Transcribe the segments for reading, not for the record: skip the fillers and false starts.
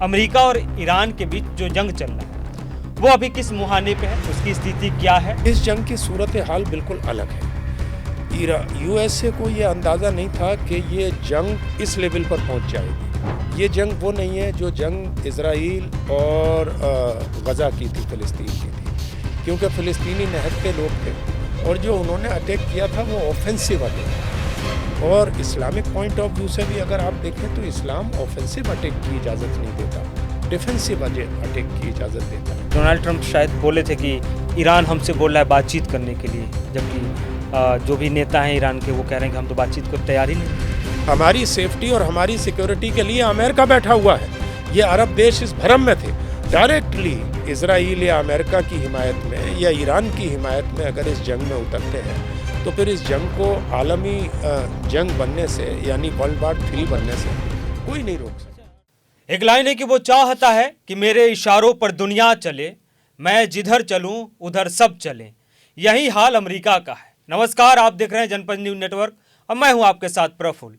America और Iran के बीच जो जंग चल रहा है वो अभी किस मुहाने पे है, उसकी स्थिति क्या है? इस जंग की सूरत हाल बिल्कुल अलग है। यूएसए को ये अंदाज़ा नहीं था कि ये जंग इस लेवल पर पहुंच जाएगी। ये जंग वो नहीं है जो जंग इजराइल और गज़ा की थी, फ़लस्तीन की थी, क्योंकि फ़लस्तीनी निहत्ते लोग थे और जो उन्होंने अटैक किया था वो ऑफेंसिव अटैक। और इस्लामिक पॉइंट ऑफ व्यू से भी अगर आप देखें तो इस्लाम ऑफेंसिव अटैक की इजाज़त नहीं देता, डिफेंसिव अटैक की इजाज़त देता है। डोनाल्ड ट्रंप शायद बोले थे कि ईरान हमसे बोल रहा है बातचीत करने के लिए, जबकि जो भी नेता हैं ईरान के वो कह रहे हैं कि हम तो बातचीत को तैयार ही नहीं। हमारी सेफ्टी और हमारी सिक्योरिटी के लिए अमेरिका बैठा हुआ है। ये अरब देश इस भरम में थे। डायरेक्टली इजराइल या अमेरिका की हिमायत में या ईरान की हिमायत में अगर इस जंग में उतरते हैं तो फिर इस जंग को आलमी जंग बनने से यानी वर्ल्ड वार 3 बनने से कोई नहीं रोक सकता। एक लाइन है कि वो चाहता है कि मेरे इशारों पर दुनिया चले, मैं जिधर चलूं उधर सब चलें। यही हाल अमेरिका का है। नमस्कार, आप देख रहे हैं जनपद न्यूज नेटवर्क और मैं हूं आपके साथ प्रफुल्ल।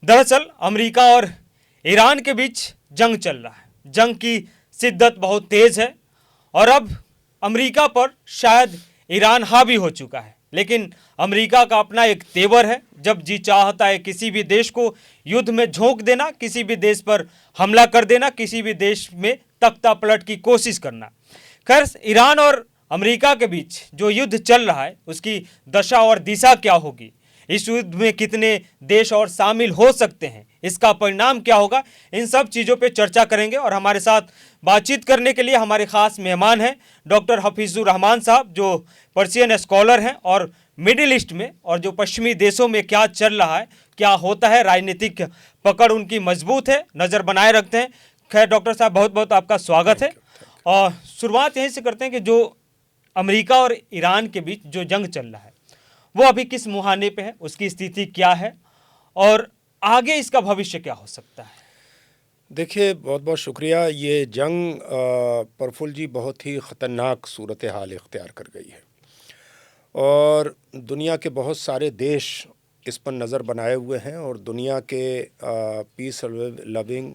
दरअसल अमेरिका और ईरान के बीच जंग चल रहा है। जंग की शिद्दत बहुत तेज है और अब अमेरिका पर शायद ईरान हावी हो चुका है। लेकिन अमेरिका का अपना एक तेवर है, जब जी चाहता है किसी भी देश को युद्ध में झोंक देना, किसी भी देश पर हमला कर देना, किसी भी देश में तख्ता पलट की कोशिश करना। खैर, ईरान और अमेरिका के बीच जो युद्ध चल रहा है उसकी दशा और दिशा क्या होगी, इस युद्ध में कितने देश और शामिल हो सकते हैं, इसका परिणाम क्या होगा, इन सब चीज़ों पे चर्चा करेंगे। और हमारे साथ बातचीत करने के लिए हमारे खास मेहमान हैं डॉक्टर हफीजुर रहमान साहब, जो पर्शियन स्कॉलर हैं और मिडिल ईस्ट में और जो पश्चिमी देशों में क्या चल रहा है, क्या होता है, राजनीतिक पकड़ उनकी मजबूत है, नज़र बनाए रखते हैं। खैर डॉक्टर साहब, बहुत बहुत आपका स्वागत है। और शुरुआत यहीं से करते हैं कि जो अमेरिका और ईरान के बीच जो जंग चल रहा है वो अभी किस मुहाने पे है, उसकी स्थिति क्या है और आगे इसका भविष्य क्या हो सकता है? देखिए, बहुत बहुत शुक्रिया। ये जंग प्रफुल्ल जी बहुत ही ख़तरनाक सूरत हाल इख्तियार कर गई है और दुनिया के बहुत सारे देश इस पर नज़र बनाए हुए हैं और दुनिया के पीस लविंग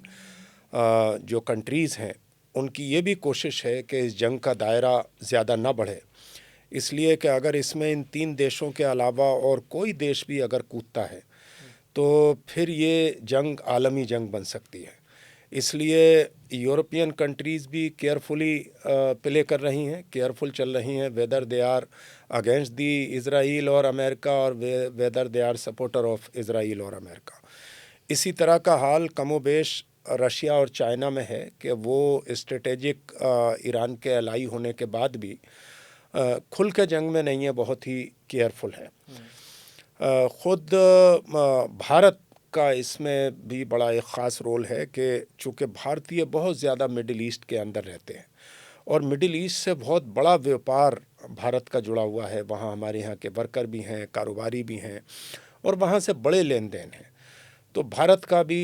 जो कंट्रीज़ हैं उनकी ये भी कोशिश है कि इस जंग का दायरा ज़्यादा ना बढ़े, इसलिए कि अगर इसमें इन 3 देशों के अलावा और कोई देश भी अगर कूदता है तो फिर ये जंग आलमी जंग बन सकती है। इसलिए यूरोपियन कंट्रीज़ भी केयरफुली प्ले कर रही हैं, केयरफुल चल रही हैं, whether they are against the Israel और अमेरिका और whether they are supporter of Israel और अमेरिका। इसी तरह का हाल कमोबेश रशिया और चाइना में है कि वो स्ट्रेटेजिक ईरान के अलाई होने के बाद भी खुल के जंग में नहीं है, बहुत ही केयरफुल है। ख़ुद भारत का इसमें भी बड़ा एक ख़ास रोल है कि चूँकि भारतीय बहुत ज़्यादा मिडिल ईस्ट के अंदर रहते हैं और मिडिल ईस्ट से बहुत बड़ा व्यापार भारत का जुड़ा हुआ है। वहाँ हमारे यहाँ के वर्कर भी हैं, कारोबारी भी हैं और वहाँ से बड़े लेन देन हैं। तो भारत का भी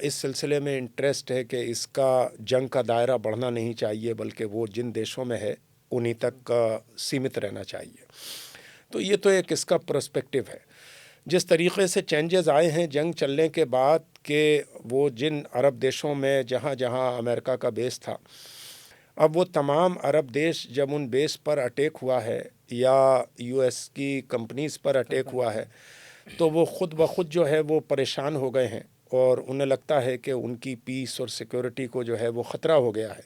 इस सिलसिले में इंटरेस्ट है कि इसका जंग का दायरा बढ़ना नहीं चाहिए, बल्कि वो जिन देशों में है उन्हीं तक सीमित रहना चाहिए। तो ये तो एक इसका पर्सपेक्टिव है। जिस तरीक़े से चेंजेस आए हैं जंग चलने के बाद कि वो जिन अरब देशों में जहाँ जहाँ अमेरिका का बेस था, अब वो तमाम अरब देश जब उन बेस पर अटैक हुआ है या यूएस की कंपनीज़ पर अटैक हुआ है तो वो ख़ुद ब खुद जो है वो परेशान हो गए हैं और उन्हें लगता है कि उनकी पीस और सिक्योरिटी को जो है वो ख़तरा हो गया है।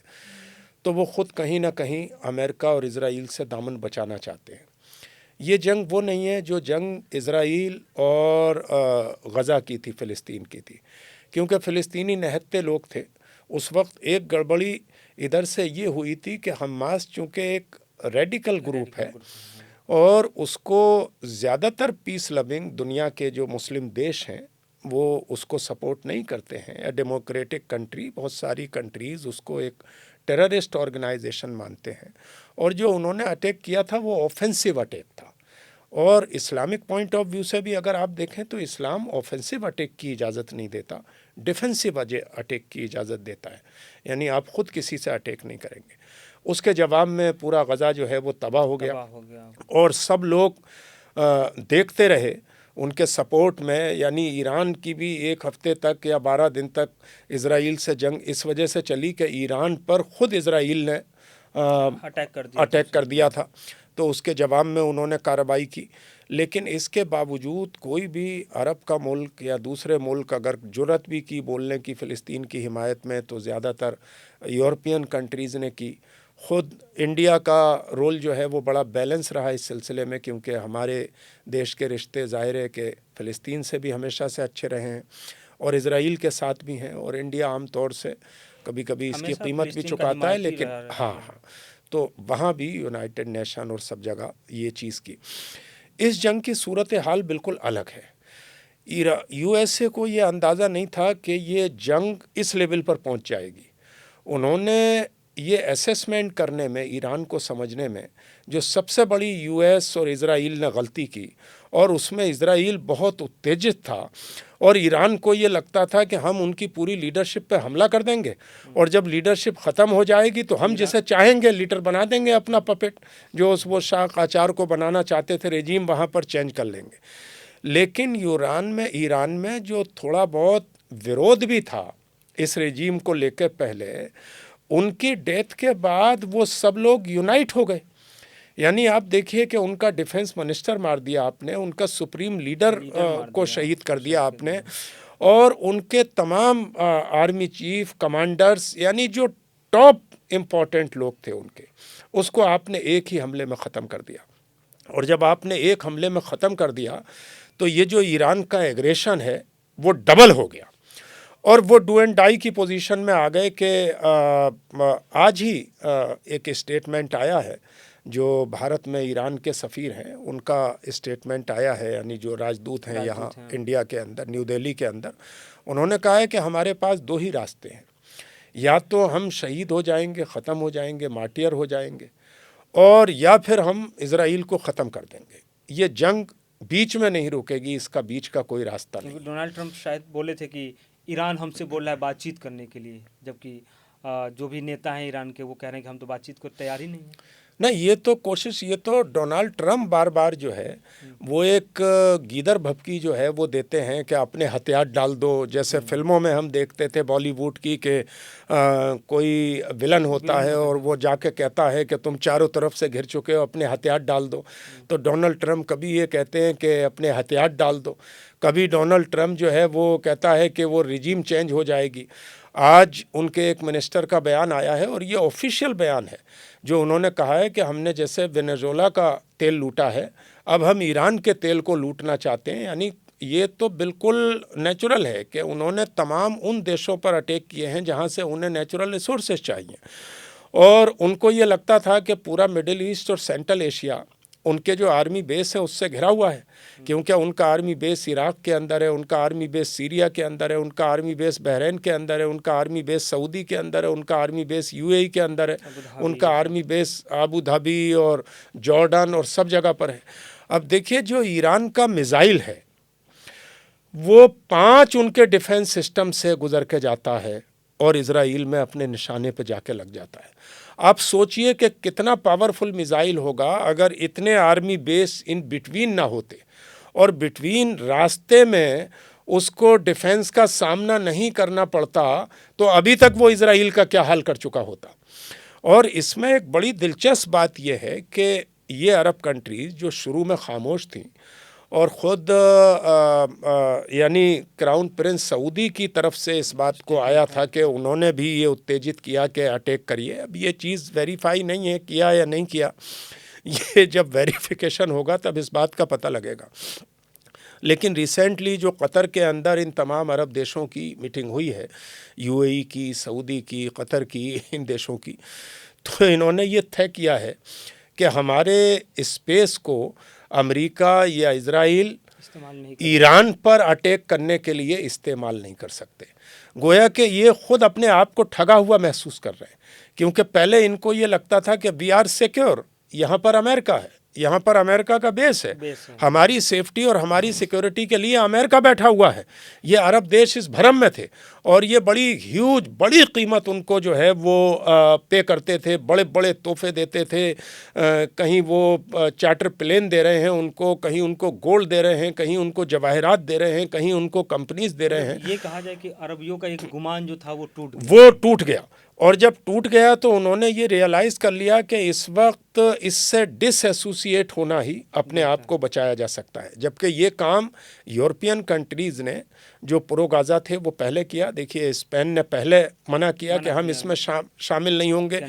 तो वो ख़ुद कहीं ना कहीं अमेरिका और इज़राइल से दामन बचाना चाहते हैं। ये जंग वो नहीं है जो जंग इज़राइल और गज़ा की थी, फ़लस्तीन की थी, क्योंकि फ़लस्तीनी निहत्ते लोग थे। उस वक्त एक गड़बड़ी इधर से ये हुई थी कि हमास चूँकि एक रेडिकल ग्रुप है और उसको ज़्यादातर पीस लविंग दुनिया के जो मुस्लिम देश हैं वो उसको सपोर्ट नहीं करते हैं। डेमोक्रेटिक कंट्री, बहुत सारी कंट्रीज़ उसको एक टेररिस्ट ऑर्गेनाइजेशन मानते हैं और जो उन्होंने अटैक किया था वो ऑफेंसिव अटैक था। और इस्लामिक पॉइंट ऑफ व्यू से भी अगर आप देखें तो इस्लाम ऑफेंसिव अटैक की इजाज़त नहीं देता, डिफेंसिव अटैक की इजाज़त देता है। यानी आप ख़ुद किसी से अटैक नहीं करेंगे। उसके जवाब में पूरा गज़ा जो है वो तबाह हो गया और सब लोग देखते रहे उनके सपोर्ट में, यानी ईरान की भी 1 हफ्ते तक या 12 दिन तक इज़राइल से जंग इस वजह से चली कि ईरान पर ख़ुद इज़राइल ने अटैक कर दिया था, तो उसके जवाब में उन्होंने कार्रवाई की। लेकिन इसके बावजूद कोई भी अरब का मुल्क या दूसरे मुल्क अगर जुर्रत भी की बोलने की फ़िलिस्तीन की हिमायत में, तो ज़्यादातर यूरोपियन कंट्रीज़ ने की। ख़ुद इंडिया का रोल जो है वो बड़ा बैलेंस रहा इस सिलसिले में, क्योंकि हमारे देश के रिश्ते ज़ाहिर है कि फ़िलिस्तीन से भी हमेशा से अच्छे रहे हैं और इज़राइल के साथ भी हैं, और इंडिया आम तौर से कभी कभी इसकी कीमत भी चुकाता है, लेकिन हाँ, तो वहाँ भी यूनाइटेड नेशन और सब जगह ये चीज़ की। इस जंग की सूरत हाल बिल्कुल अलग है। यूएसए को ये अंदाज़ा नहीं था कि ये जंग इस लेवल पर पहुँच जाएगी। उन्होंने ये असेसमेंट करने में, ईरान को समझने में, जो सबसे बड़ी यूएस और इज़राइल ने गलती की, और उसमें इज़राइल बहुत उत्तेजित था और ईरान को ये लगता था कि हम उनकी पूरी लीडरशिप पे हमला कर देंगे और जब लीडरशिप ख़त्म हो जाएगी तो हम जैसे चाहेंगे लीडर बना देंगे अपना पपेट, जो वो शाह काचार को बनाना चाहते थे रेजीम, वहाँ पर चेंज कर लेंगे। लेकिन ईरान में जो थोड़ा बहुत विरोध भी था इस रेजीम को लेकर पहले, उनकी डेथ के बाद वो सब लोग यूनाइट हो गए। यानी आप देखिए कि उनका डिफेंस मिनिस्टर मार दिया आपने, उनका सुप्रीम लीडर को शहीद कर दिया आपने, और उनके तमाम आर्मी चीफ कमांडर्स, यानी जो टॉप इम्पॉर्टेंट लोग थे उनके, उसको आपने एक ही हमले में ख़त्म कर दिया। और जब आपने एक हमले में ख़त्म कर दिया तो ये जो ईरान का एग्रेशन है वो डबल हो गया और वो डू एंड डाई की पोजीशन में आ गए कि आज ही एक स्टेटमेंट आया है, जो भारत में ईरान के सफ़ीर हैं उनका स्टेटमेंट आया है, यानी जो राजदूत हैं यहाँ इंडिया के अंदर, न्यू दिल्ली के अंदर, उन्होंने कहा है कि हमारे पास 2 ही रास्ते हैं, या तो हम शहीद हो जाएंगे, ख़त्म हो जाएंगे, मार्टियर हो जाएंगे, और या फिर हम इज़राइल को ख़त्म कर देंगे। ये जंग बीच में नहीं रुकेगी, इसका बीच का कोई रास्ता नहीं। डोनाल्ड ट्रंप शायद बोले थे कि ईरान हमसे बोल रहा है बातचीत करने के लिए, जबकि जो भी नेता हैं ईरान के वो कह रहे हैं कि हम तो बातचीत को तैयार ही नहीं है। नहीं, ये तो कोशिश, ये तो डोनाल्ड ट्रंप बार बार जो है वो एक गीदड़ भभकी जो है वो देते हैं कि अपने हथियार डाल दो, जैसे फिल्मों में हम देखते थे बॉलीवुड की कि कोई विलन होता है और वो जाके कहता है कि तुम चारों तरफ से घिर चुके हो, अपने हथियार डाल दो। तो डोनाल्ड ट्रंप कभी ये कहते हैं कि अपने हथियार डाल दो, कभी डोनाल्ड ट्रंप जो है वो कहता है कि वो रिजीम चेंज हो जाएगी। आज उनके एक मिनिस्टर का बयान आया है और ये ऑफिशियल बयान है, जो उन्होंने कहा है कि हमने जैसे वेनेजुएला का तेल लूटा है, अब हम ईरान के तेल को लूटना चाहते हैं। यानी ये तो बिल्कुल नेचुरल है कि उन्होंने तमाम उन देशों पर अटैक किए हैं जहां से उन्हें नेचुरल रिसोर्सेज चाहिए, और उनको ये लगता था कि पूरा मिडिल ईस्ट और सेंट्रल एशिया उनके जो आर्मी बेस है उससे घिरा हुआ है, क्योंकि उनका आर्मी बेस इराक के अंदर है, उनका आर्मी बेस सीरिया के अंदर है, उनका आर्मी बेस बहरीन के अंदर है, उनका आर्मी बेस सऊदी के अंदर है, उनका आर्मी बेस यूएई के अंदर है, उनका आर्मी बेस अबू धाबी और जॉर्डन और सब जगह पर है। अब देखिए जो ईरान का मिसाइल है वो 5 उनके डिफेंस सिस्टम से गुजर के जाता है और इज़राइल में अपने निशाने पर जाके लग जाता है। आप सोचिए कि कितना पावरफुल मिसाइल होगा अगर इतने आर्मी बेस इन बिटवीन ना होते और बिटवीन रास्ते में उसको डिफेंस का सामना नहीं करना पड़ता, तो अभी तक वो इज़राइल का क्या हाल कर चुका होता। और इसमें एक बड़ी दिलचस्प बात यह है कि ये अरब कंट्रीज़ जो शुरू में खामोश थीं और ख़ुद यानी क्राउन प्रिंस सऊदी की तरफ से इस बात को आया था कि उन्होंने भी ये उत्तेजित किया कि अटैक करिए। अब ये चीज़ वेरीफाई नहीं है किया या नहीं किया, ये जब वेरिफिकेशन होगा तब इस बात का पता लगेगा। लेकिन रिसेंटली जो कतर के अंदर इन तमाम अरब देशों की मीटिंग हुई है, यूएई की, सऊदी की, कतर की, इन देशों की, तो इन्होंने ये तय किया है कि हमारे स्पेस को अमेरिका या इज़राइल ईरान पर अटैक करने के लिए इस्तेमाल नहीं कर सकते। गोया कि ये ख़ुद अपने आप को ठगा हुआ महसूस कर रहे हैं, क्योंकि पहले इनको ये लगता था कि वी आर सिक्योर, यहाँ पर अमेरिका है, यहाँ पर अमेरिका का बेस है। बेस है। हमारी सेफ्टी और हमारी सिक्योरिटी के लिए अमेरिका बैठा हुआ है। ये अरब देश इस भ्रम में थे और ये बड़ी कीमत उनको जो है वो पे करते थे, बड़े बड़े तोहफे देते थे। कहीं वो चार्टर प्लेन दे रहे हैं उनको, कहीं उनको गोल्ड दे रहे हैं, कहीं उनको जवाहरात दे रहे हैं, कहीं उनको कंपनीज दे रहे हैं। ये कहा जाए कि अरबियों का एक गुमान जो था वो टूट गया। और जब टूट गया तो उन्होंने ये रियलाइज़ कर लिया कि इस वक्त इससे डिसएसोसिएट होना ही अपने आप को बचाया जा सकता है। जबकि ये काम यूरोपियन कंट्रीज़ ने, जो प्रो गाज़ा थे, वो पहले किया। देखिए, स्पेन ने पहले मना किया कि हम इसमें शामिल नहीं होंगे।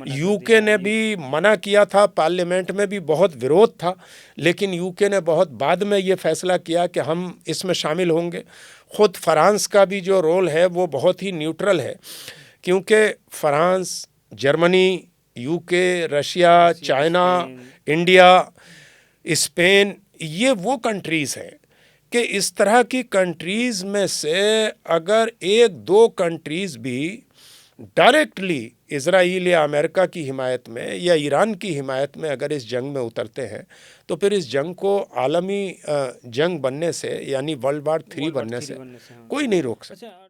यूके ने भी मना किया था, पार्लियामेंट में भी बहुत विरोध था, लेकिन यूके ने बहुत बाद में ये फैसला किया कि हम इसमें शामिल होंगे। ख़ुद फ्रांस का भी जो रोल है वो बहुत ही न्यूट्रल है, क्योंकि France, Germany, UK, Russia, China, India, Spain, ये वो कंट्रीज़ हैं कि इस तरह की कंट्रीज़ में से अगर एक दो कंट्रीज़ भी डायरेक्टली इज़राइल या अमेरिका की हिमायत में या ईरान की हिमायत में अगर इस जंग में उतरते हैं, तो फिर इस जंग को आलमी जंग बनने से, यानी वर्ल्ड वार 3 बनने से कोई नहीं रोक सकता।